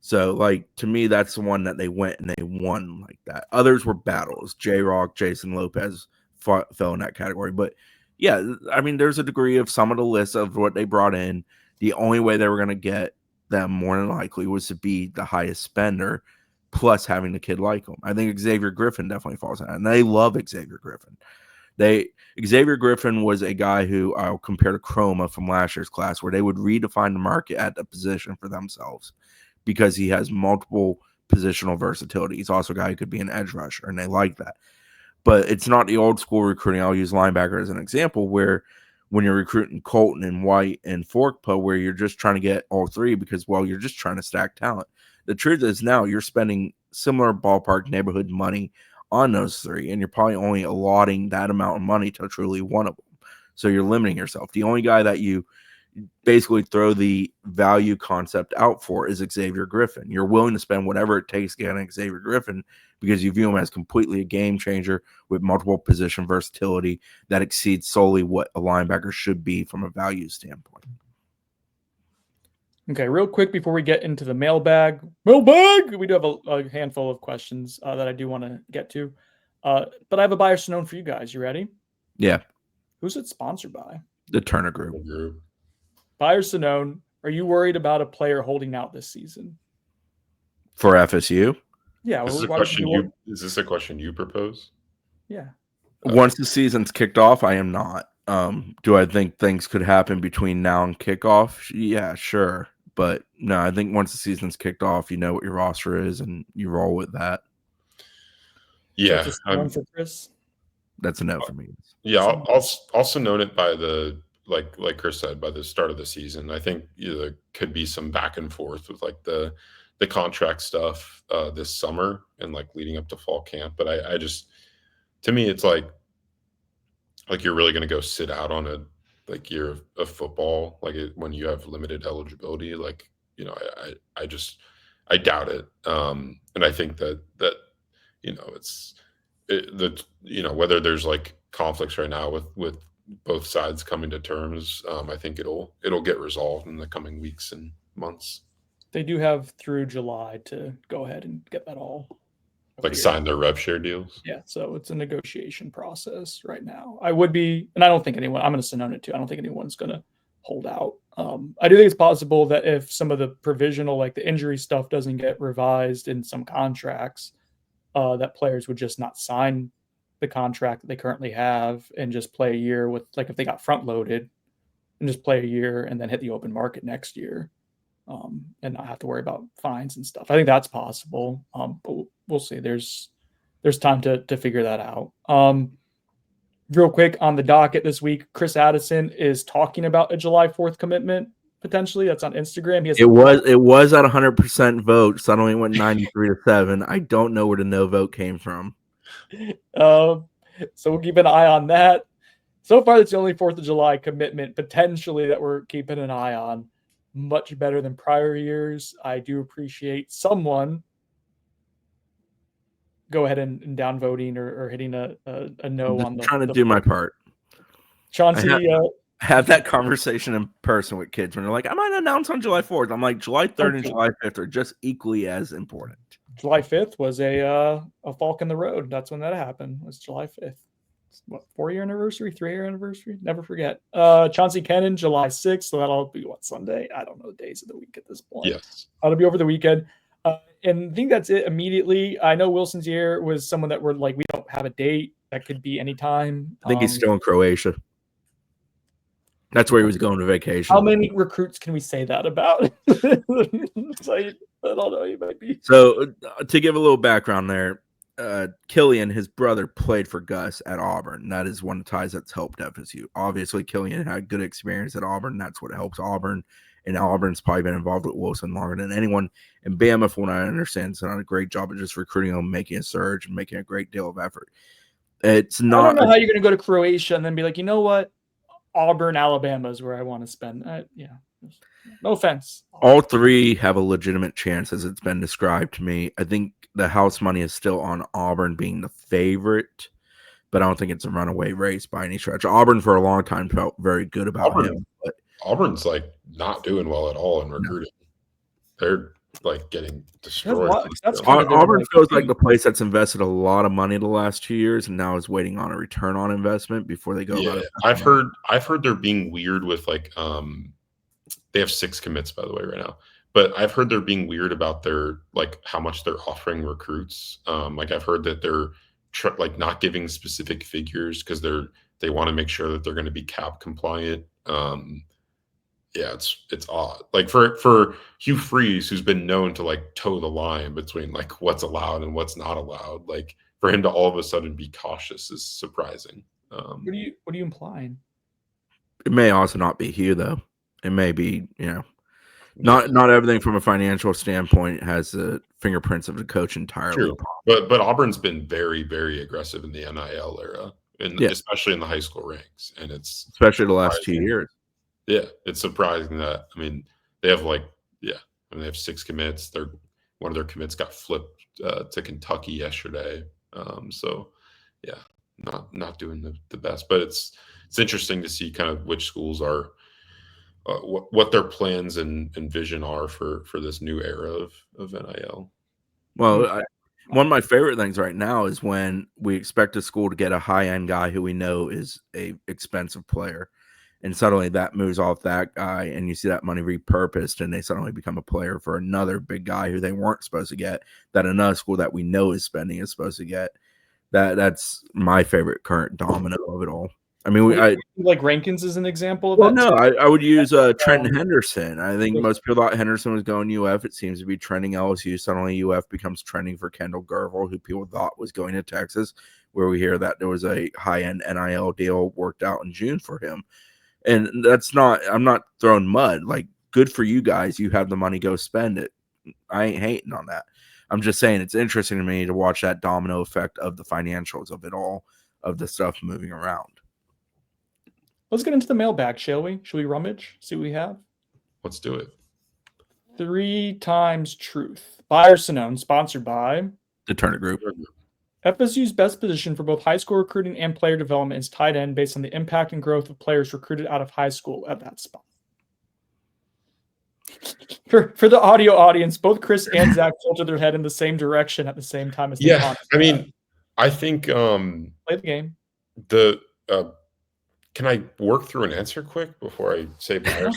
So, like, to me, that's the one that they went and they won like that. Others were battles. J-Rock, Jason Lopez fell in that category. But, yeah, I mean, there's a degree of some of the list of what they brought in. The only way they were going to get them more than likely was to be the highest spender, plus having the kid like him. I think Xavier Griffin definitely falls in, and they love Xavier Griffin. Xavier Griffin was a guy who I'll compare to Chroma from last year's class, where they would redefine the market at the position for themselves because he has multiple positional versatility. He's also a guy who could be an edge rusher, and they like that. But it's not the old school recruiting. I'll use linebacker as an example, where when you're recruiting Colton and White and Forkpa, where you're just trying to get all three because, well, you're just trying to stack talent. The truth is now you're spending similar ballpark neighborhood money on those three, and you're probably only allotting that amount of money to truly one of them. So you're limiting yourself. The only guy that you basically throw the value concept out for is Xavier Griffin. You're willing to spend whatever it takes to get an Xavier Griffin because you view him as completely a game changer with multiple position versatility that exceeds solely what a linebacker should be from a value standpoint. Okay, real quick before we get into the mailbag, we do have a handful of questions that I do want to get to. But I have a Buyer Sonone for you guys. You ready? Yeah. Who's it sponsored by? The Turner Group. Buyer Sonone, are you worried about a player holding out this season? For FSU? Yeah. Is this a question you propose? Yeah. Once the season's kicked off, I am not. Do I think things could happen between now and kickoff? Yeah, sure. But no, I think once the season's kicked off, you know what your roster is and you roll with that. Yeah. That's a no for Chris. That's a no for me. Yeah, I'll also note it by the like Chris said, by the start of the season. I think there could be some back and forth with like the contract stuff this summer and like leading up to fall camp. But I just, to me, it's like you're really going to go sit out on a like year of football, when you have limited eligibility. Like, I doubt it. And I think that whether there's like conflicts right now with both sides coming to terms, I think it'll get resolved in the coming weeks and months. They do have through July to go ahead and get that all like sign their rev share deals. Yeah, so it's a negotiation process right now. I would be, and I don't think anyone, I'm going to send on it too. I don't think anyone's going to hold out. I do think it's possible that if some of the provisional, like the injury stuff, doesn't get revised in some contracts, that players would just not sign the contract that they currently have and just play a year with, like if they got front loaded and just play a year and then hit the open market next year, and not have to worry about fines and stuff. I think that's possible, but we'll see. There's time to figure that out. Real quick on the docket this week, Chris Addison is talking about a July 4th commitment potentially. That's on Instagram. It was at 100% vote. Suddenly it went 93-7. I don't know where the no vote came from. So we'll keep an eye on that. So far, that's the only 4th of July commitment potentially that we're keeping an eye on. Much better than prior years. I do appreciate someone go ahead and downvoting or hitting a no on the. Trying to do my part. Chauncey, have that conversation in person with kids when they're like, I might announce on July 4th. I'm like, July 3rd and July 5th are just equally as important. July 5th was a fork in the road. That's when that happened. It was July 5th. What, 4-year anniversary, 3-year anniversary? Never forget. Chauncey Kennan, July 6th. So that'll be what, Sunday? I don't know the days of the week at this point. Yes. It'll be over the weekend. And I think that's it immediately. I know Wilson's year was someone that we're like, we don't have a date. That could be anytime. I think he's still in Croatia. That's where he was going to vacation. How many recruits can we say that about? I don't know. He might be. So to give a little background there, Killian, his brother, played for Gus at Auburn. That is one of the ties that's helped FSU. Obviously, Killian had good experience at Auburn. That's what helps Auburn. And Auburn's probably been involved with Wilson longer than anyone. And Bama, from what I understand, has done a great job of just recruiting him, making a surge, and making a great deal of effort. It's not. I don't know how you're going to go to Croatia and then be like, you know what? Auburn, Alabama is where I want to spend. Yeah. No offense. All three have a legitimate chance, as it's been described to me. I think the house money is still on Auburn being the favorite, but I don't think it's a runaway race by any stretch. Auburn, for a long time, felt very good about him. But Auburn's like not doing well at all in recruiting. They're like getting destroyed. Auburn feels like the place that's invested a lot of money the last 2 years and now is waiting on a return on investment before they go. Yeah, I've heard they're being weird with like they have 6 commits, by the way, right now. But I've heard they're being weird about their like how much they're offering recruits. Like I've heard that they're like not giving specific figures because they want to make sure that they're going to be cap compliant. Yeah, it's odd. Like for Hugh Freeze, who's been known to like toe the line between like what's allowed and what's not allowed, like for him to all of a sudden be cautious is surprising. What are you implying? It may also not be Hugh, though. It may be, not everything from a financial standpoint has the fingerprints of the coach entirely. True. But Auburn's been very, very aggressive in the NIL era, and especially in the high school ranks, and it's especially the last 2 years. Yeah, it's surprising that they have they have 6 commits. One of their commits got flipped to Kentucky yesterday. So yeah, not doing the best, but it's interesting to see kind of which schools are what their plans and vision are for this new era of NIL. Well, one of my favorite things right now is when we expect a school to get a high-end guy who we know is a expensive player. And suddenly that moves off that guy, and you see that money repurposed, and they suddenly become a player for another big guy who they weren't supposed to get, that another school that we know is spending is supposed to get. That's my favorite current domino of it all. I mean, like Rankins is an example of that. No, I would use Trenton Henderson. I think most people thought Henderson was going UF. It seems to be trending LSU. Suddenly UF becomes trending for Kendall Gervil, who people thought was going to Texas, where we hear that there was a high-end NIL deal worked out in June for him. And I'm not throwing mud. Like, good for you guys. You have the money, go spend it. I ain't hating on that. I'm just saying it's interesting to me to watch that domino effect of the financials of it all, of the stuff moving around. Let's get into the mailbag, shall we? Should we rummage? See what we have? Let's do it. 3 times truth. By or Sonone, sponsored by the Turner Group. FSU's best position for both high school recruiting and player development is tight end based on the impact and growth of players recruited out of high school at that spot. For the audio audience, both Chris and Zach tilted their head in the same direction at the same time as Yeah, I mean, I think play the game. Can I work through an answer quick before I say buyers?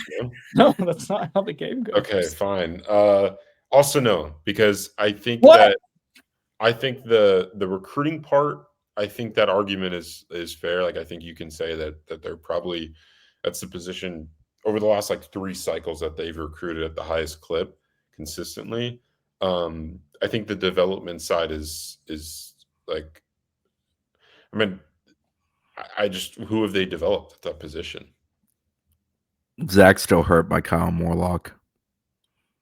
No, that's not how the game goes. Okay, fine. Also no, because I think What? the recruiting part, I think that argument is fair. Like I think you can say that they're probably that's the position over the last like 3 cycles that they've recruited at the highest clip consistently. I think the development side is like, I mean, I just who have they developed at that position? Zach's still hurt by Kyle Morlock.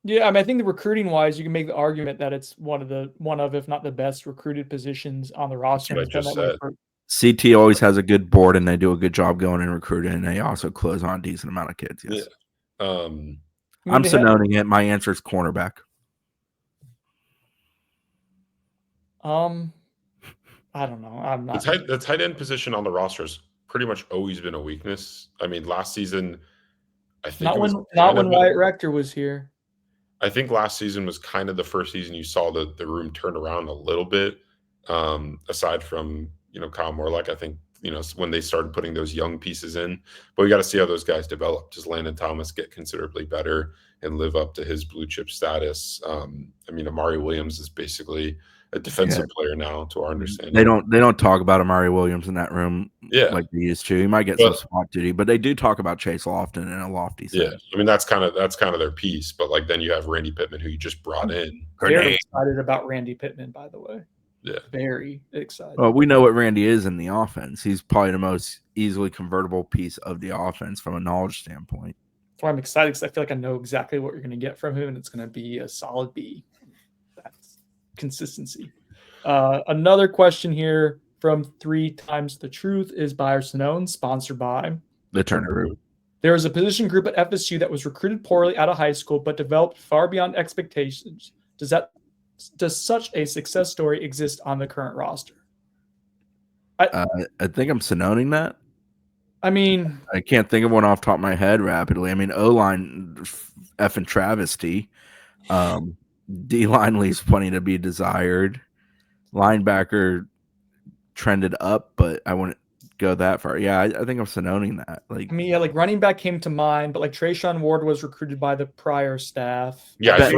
Yeah, I mean, I think the recruiting wise, you can make the argument that it's one of, if not the best recruited positions on the roster. That's what I just said. CT always has a good board, and they do a good job going in recruiting, and they also close on a decent amount of kids. Yes. Yeah. I'm Sononing it. My answer is cornerback. I don't know. I'm not. The tight end position on the roster has pretty much always been a weakness. I mean, last season, I think not when Wyatt Rector was here. I think last season was kind of the first season you saw the room turn around a little bit. Aside from Kyle Morlock, I think when they started putting those young pieces in, but we got to see how those guys develop. Does Landon Thomas get considerably better and live up to his blue chip status? I mean, Amari Williams is basically a defensive player now, to our understanding. They don't talk about Amari Williams in that room, like they used to. He might get some spot duty, but they do talk about Chase Lofton in a lofty sense. Yeah, I mean that's kind of their piece. But like then you have Randy Pittman, who you just brought in. Very excited about Randy Pittman, by the way. Yeah, very excited. Well, we know what Randy is in the offense. He's probably the most easily convertible piece of the offense from a knowledge standpoint. That's why I'm excited, because I feel like I know exactly what you're going to get from him, and it's going to be a solid B. That's consistency. Another question here from 3 Times the Truth is Buyer Sonone, sponsored by the Turner Group. There is a position group at FSU that was recruited poorly out of high school, but developed far beyond expectations. Does such a success story exist on the current roster? I think I'm Sononing that. I mean, I can't think of one off the top of my head rapidly. I mean, O-line, effing travesty. D-line leaves plenty to be desired. Linebacker trended up, but I wouldn't go that far. Yeah, I think I'm Sononing that. Like, I mean, yeah, like running back came to mind, but like Trayshawn Ward was recruited by the prior staff. Yeah,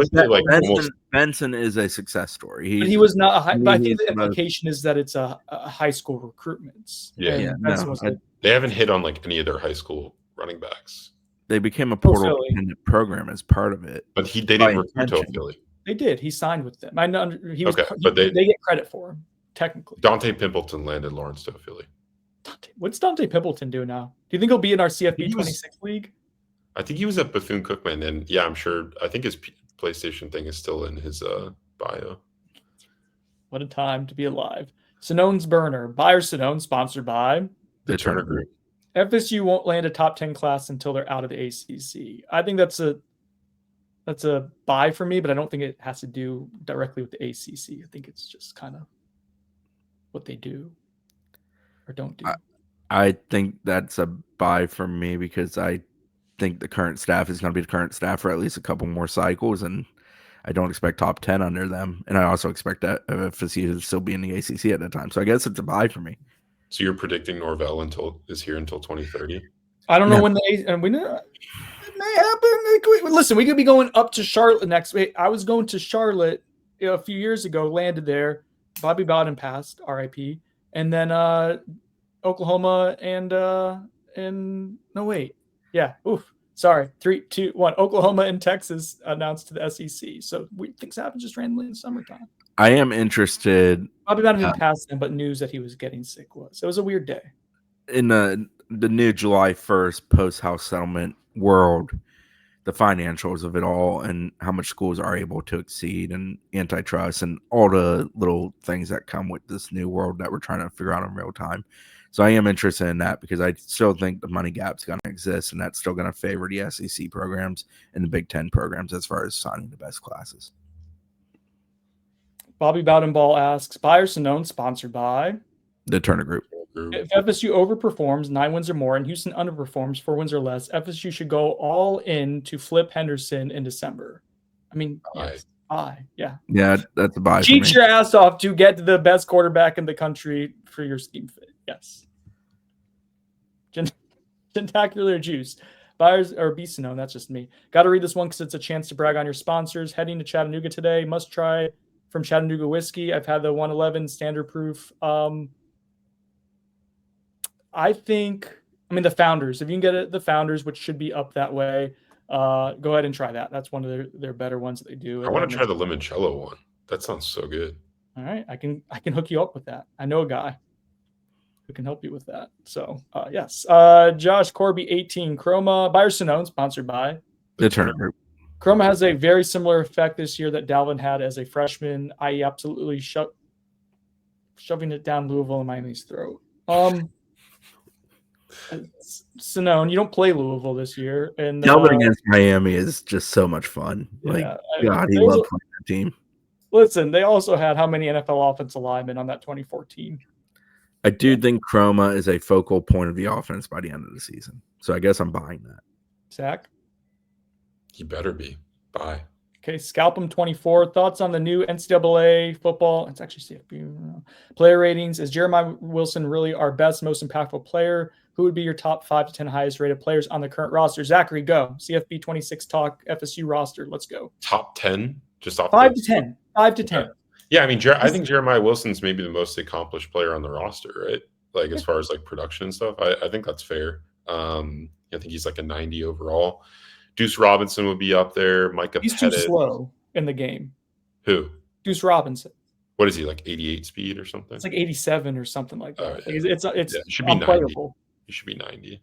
Benson is a success story. But he was not a high. But I think the implication is that it's a high school recruitment. Yeah, they haven't hit on like any of their high school running backs. They became a portal dependent program as part of it. But they didn't recruit to Philly. They did. He signed with them. I know he was. Okay, but they get credit for him technically. Dante Pimpleton landed Lawrence to Philly. What's Dante Pimpleton do now? Do you think he'll be in our CFB 26 league? I think he was at Bethune-Cookman, and yeah, I'm sure. I think his PlayStation thing is still in his bio. What a time to be alive! Sonone's Burner, Buyer Sonone, sponsored by the Turner Group. FSU won't land a top 10 class until they're out of the ACC. I think that's a buy for me, but I don't think it has to do directly with the ACC. I think it's just kind of what they do or don't do. I think that's a buy for me because I think the current staff is going to be the current staff for at least a couple more cycles, and I don't expect top 10 under them. And I also expect that FSU to still be in the ACC at that time. So I guess it's a buy for me. So you're predicting Norvell is here until 2030? I don't know when we know. It may happen. Listen, we could be going up to Charlotte next week. I was going to Charlotte a few years ago, landed there. Bobby Bowden passed, RIP. And then Oklahoma and no, wait. Yeah. Oof. Sorry. 3, 2, 1. Oklahoma and Texas announced to the SEC. So things happen just randomly in the summertime. I am interested. Bobby Bowden didn't pass them, but news that he was getting sick was. So it was a weird day. In the new July 1st post-house settlement world, the financials of it all and how much schools are able to exceed and antitrust and all the little things that come with this new world that we're trying to figure out in real time. So I am interested in that because I still think the money gap's going to exist, and that's still going to favor the SEC programs and the Big Ten programs as far as signing the best classes. Bobby Bowdenball asks, Buy or Sonone sponsored by The Turner Group. If FSU overperforms 9 wins or more and Houston underperforms 4 wins or less, FSU should go all in to flip Henderson in December. I mean, yes, buy. Yeah. Yeah, that's a buy for Cheat me. your ass off to get the best quarterback in the country for your scheme fit. Yes. Tentacular Juice. Buyers or Bisonone, that's just me. Got to read this one because it's a chance to brag on your sponsors. Heading to Chattanooga today. Must try from Chattanooga Whiskey. I've had the 111 standard proof. I mean, the Founders. If you can get it, the Founders, which should be up that way, go ahead and try that. That's one of their better ones that they do. I want to try the limoncello one. That sounds so good. All right, I can hook you up with that. I know a guy who can help you with that. So yes, Josh Corby 18 Chroma Buy or Sonone sponsored by The Turner Group. Chroma has a very similar effect this year that Dalvin had as a freshman, i.e., absolutely shoving it down Louisville and Miami's throat. Sonone, you don't play Louisville this year, and Dalvin against Miami is just so much fun. Yeah, God, he loved playing that team. Listen, they also had how many NFL offensive linemen on that 2014? I do think Chroma is a focal point of the offense by the end of the season. So I guess I'm buying that. Zach? He better be. Bye. Okay, Scalp'em 24. Thoughts on the new NCAA football? It's actually CFB. Player ratings. Is Jeremiah Wilson really our best, most impactful player? Who would be your top 5 to 10 highest rated players on the current roster? Zachary, go. CFB 26 talk, FSU roster. Let's go. Top 10? Just off 5 to 10. 5 to 10. Okay. Yeah, I mean, I think Jeremiah Wilson's maybe the most accomplished player on the roster, right? Like as far as like production and stuff, I think that's fair. I think he's like a 90 overall. Deuce Robinson would be up there. Micah He's Pettit. too slow in the game. Who? Deuce Robinson. What is he, like 88 speed or something? It's like 87 or something like that. Yeah. It's it should be unplayable. 90. He should be 90.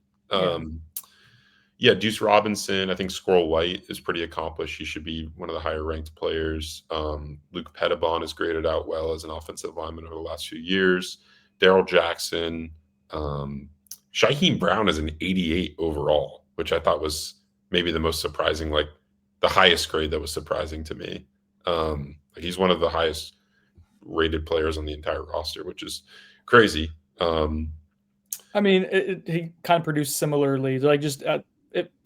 Yeah, Deuce Robinson, I think Squirrel White is pretty accomplished. He should be one of the higher ranked players. Luke Pettibon has graded out well as an offensive lineman over the last few years. Darrell Jackson. Shaheem Brown is an 88 overall, which I thought was maybe the most surprising, like the highest grade that was surprising to me. He's one of the highest rated players on the entire roster, which is crazy. I mean, he kind of produced similarly. Like just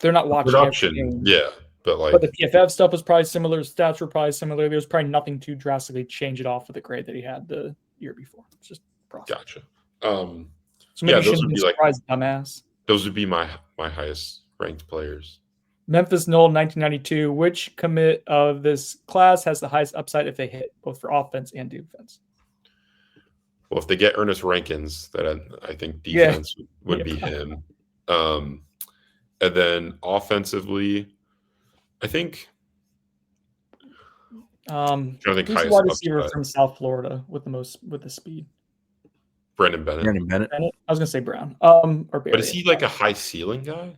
they're not watching production, yeah, but the PFF stuff was probably similar. Stats were probably similar. There's probably nothing to drastically change it off of the grade that he had the year before. It's just process. Gotcha. So maybe you shouldn't be surprised, dumbass. Those would be my highest ranked players. Memphis Knoll 1992. Which commit of this class has the highest upside if they hit, both for offense and defense? Well, if they get Ernest Rankins, that I think defense would be him. And then offensively, I think. Who's the wide receiver from South Florida with the speed? Brendan Bennett. I was gonna say Brown. But is he like a high ceiling guy?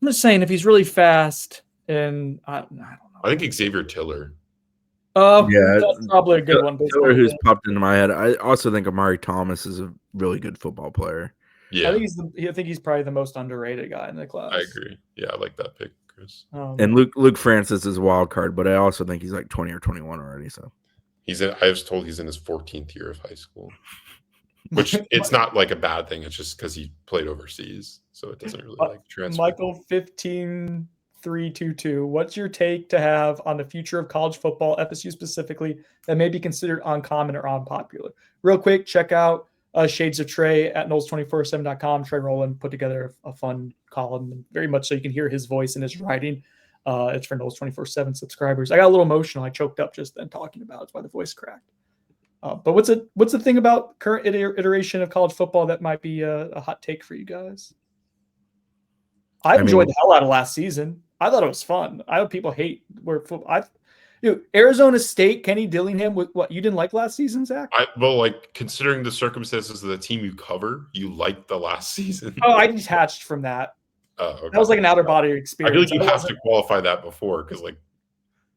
I'm just saying if he's really fast, and I don't know. I think Xavier Tiller. Yeah, that's probably a good one. Tiller, who's popped into my head. I also think Amari Thomas is a really good football player. Yeah, I think he's probably the most underrated guy in the class. I agree. Yeah, I like that pick, Chris. And Luke Francis is a wild card, but I also think he's like 20 or 21 already. So I was told he's in his 14th year of high school, which it's not like a bad thing. It's just because he played overseas, so it doesn't really like transfer. Michael 15322. What's your take to have on the future of college football, FSU specifically, that may be considered uncommon or unpopular? Real quick, check out Shades of Trey at Knowles247.com. Trey Rowland put together a fun column, very much so you can hear his voice in his writing. It's for Knowles247 subscribers. I got a little emotional. I choked up just then talking about it. That's why the voice cracked. But what's the thing about current iteration of college football that might be a hot take for you guys? I enjoyed the hell out of last season. I thought it was fun. I know people hate where football. Arizona State, Kenny Dillingham. What you didn't like last season, Zach? Considering the circumstances of the team you cover, you liked the last season. Oh, I detached from that. Okay. That was like an outer body experience. I feel like you have to qualify that before because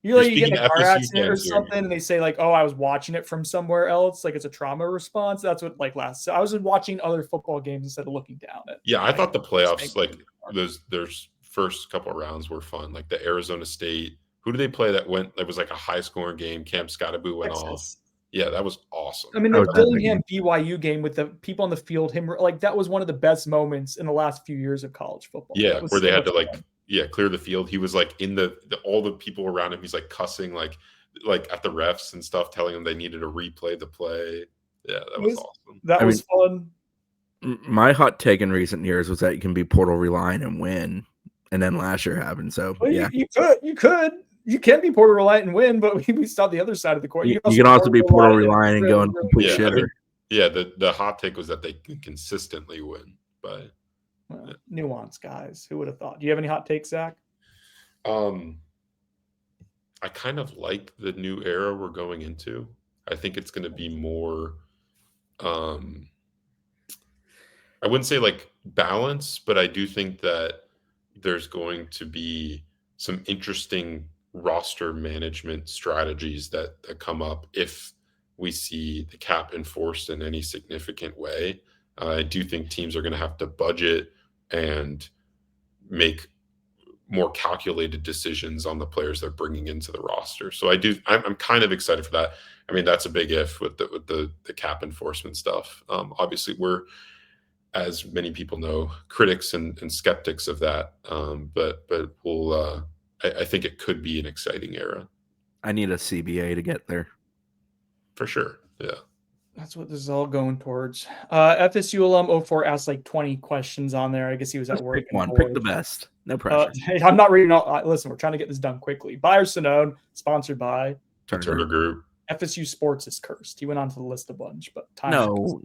you get in a car accident or something, and they say like, "Oh, I was watching it from somewhere else." Like it's a trauma response. That's what last. I was watching other football games instead of looking down at. Yeah, I thought the playoffs those first couple of rounds were fun. Like the Arizona State. Who did they play that was like a high scoring game? Cam Scottaboo went off. Yeah, that was awesome. I mean, That the was Dillingham BYU game with the people on the field, that was one of the best moments in the last few years of college football. Yeah, where they so had to much fun. clear the field. He was like in all the people around him. He's like cussing like at the refs and stuff, telling them they needed to replay the play. Yeah, that was awesome. That was fun. My hot take in recent years was that you can be portal reliant and win, and then last year happened. So Well, yeah, you can be portal reliant and win, but we saw the other side of the court. you can also be portal reliant and go in really complete Yeah, shitter. The hot take was that they can consistently win, but nuance, guys. Who would have thought? Do you have any hot takes, Zach? I kind of like the new era we're going into. I think it's going to be more I wouldn't say like balance, but I do think that there's going to be some interesting roster management strategies that come up if we see the cap enforced in any significant way. I do think teams are going to have to budget and make more calculated decisions on the players they're bringing into the roster. So I'm kind of excited for that. I mean, that's a big if with the cap enforcement stuff. Obviously, we're, as many people know, critics and skeptics of that. But we'll I think it could be an exciting era. I need a CBA to get there. For sure. Yeah. That's what this is all going towards. FSU alum 04 asked like 20 questions on there. I guess he was at work. Pick one. Pick the best. No pressure. I'm not reading all. Listen, we're trying to get this done quickly. Buyer Sonone, sponsored by Turner Group. FSU Sports is cursed. He went on to the list a bunch, but time. No.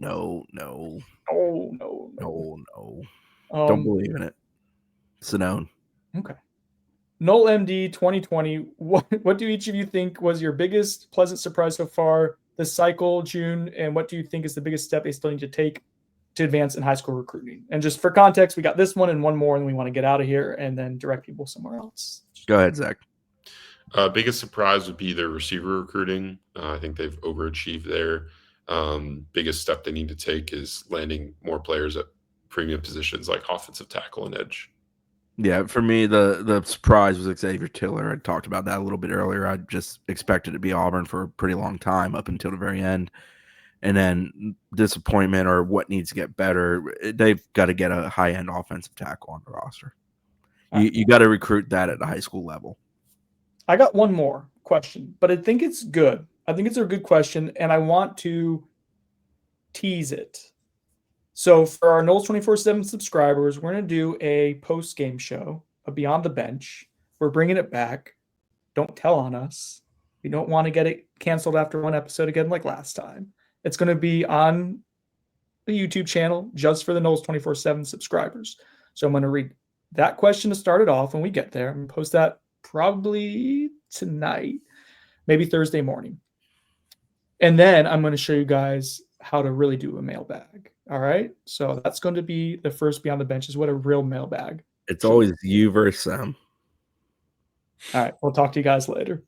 Don't believe in it. Sonone. Okay. Noel MD 2020. What do each of you think was your biggest pleasant surprise so far this cycle, June? And what do you think is the biggest step they still need to take to advance in high school recruiting? And just for context, we got this one and one more, and we want to get out of here and then direct people somewhere else. Go ahead, Zach. Biggest surprise would be their receiver recruiting. I think they've overachieved there. Biggest step they need to take is landing more players at premium positions like offensive tackle and edge. Yeah, for me, the surprise was Xavier Tiller. I talked about that a little bit earlier. I just expected it to be Auburn for a pretty long time up until the very end. And then disappointment or what needs to get better, they've got to get a high-end offensive tackle on the roster. You got to recruit that at the high school level. I got one more question, but I think it's good. I think it's a good question, and I want to tease it. So for our Knowles 24/7 subscribers, we're going to do a post-game show, a Beyond the Bench. We're bringing it back. Don't tell on us. We don't want to get it canceled after one episode again like last time. It's going to be on the YouTube channel just for the Knowles 24/7 subscribers. So I'm going to read that question to start it off when we get there. I'm going to post that probably tonight, maybe Thursday morning. And then I'm going to show you guys how to really do a mailbag. All right. So that's going to be the first Beyond the Bench, is what a real mailbag. It's always you versus them. All right. We'll talk to you guys later.